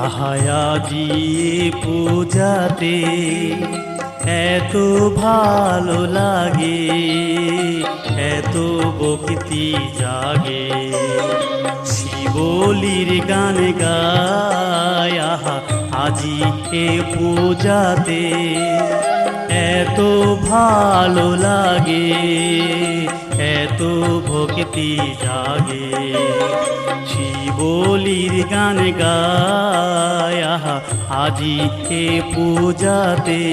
আহায়াজি পূজাতে এত ভালো লাগে, এত ভক্তি জাগে। শিবলির গান গায় আহা আজি এ পূজাতে এত ভালো লাগে, এত ভক্তি জাগে। শিবলির গান গায় আহা আজি এ পূজাতে।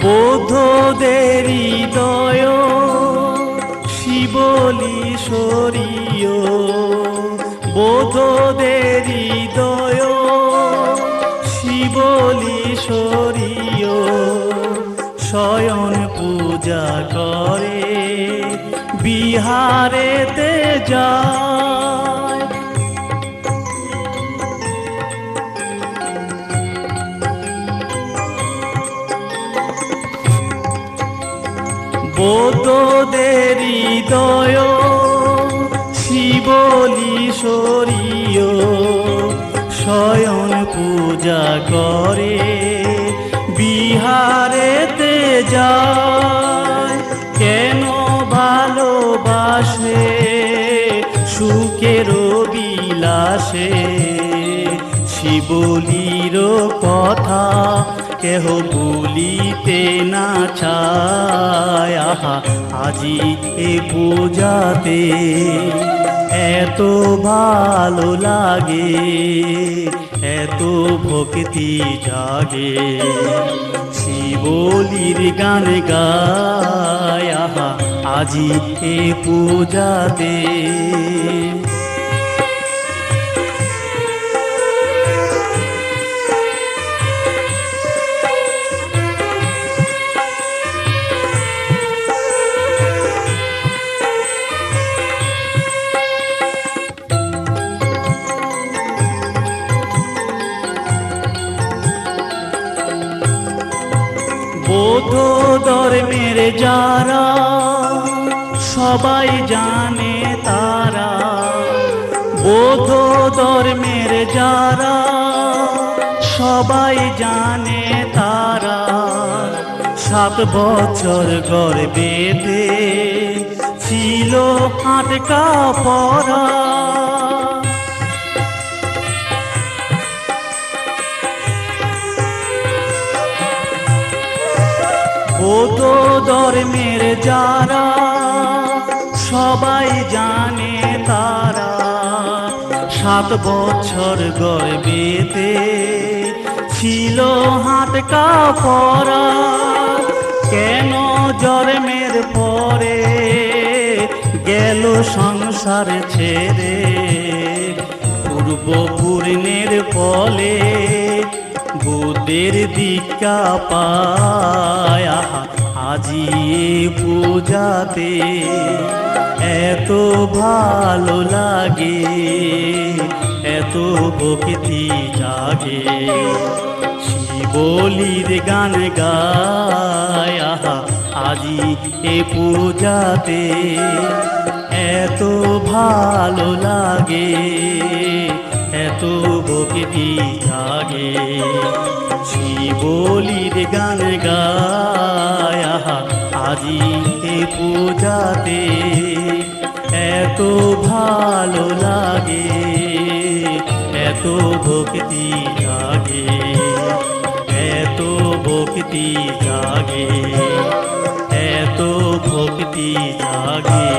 বৌদ্ধদের হৃদয় শিবলি শরীয়, বৌদ্ধদের হৃদয় শিবলি শরীয়। শয়ন পূজা করে বিহারেতে যায়, বৌদ্ধদের হৃদয় শিবলি শরীয়। শয়ন পূজা করে বিহারেতে যায়। কেন ভালোবাসে সুখের বিলাসে, শিবলির কথা কেহ ভুলিতে না চায়। আহা আজি এ পূজাতে এত ভালো লাগে, এত ভক্তি জাগে। শিবলির গান গায় আহা আজি এ পূজাতে। বৌদ্ধ ধর্মের যারা সবাই জানে তারা, বৌদ্ধ ধর্মের যারা সবাই জানে তারা। 7 বছর গর্ভেতে ছিল আটকা পরা, বৌদ্ধ ধর্মের যারা সবাই জানে তারা। 7 বছর গর্ভেতে ছিল আটকা পরা। কেন জন্মের পরে গেল সংসার ছেড়ে, পূর্ব পূর্ণের ফলে বুদ্ধের দীক্ষা পায়। আহা আজি এ পূজাতে এত ভালো লাগে, এত ভক্তি জাগে। শিবলির গান গায় আহা আজি এ পূজাতে এত ভালো লাগে, এত ভক্তি জাগে। শিবলির গান গায় আহা আজি এ পূজাতে এত ভালো লাগে, এত ভক্তি জাগে, এত ভক্তি জাগে, এত ভক্তি জাগে।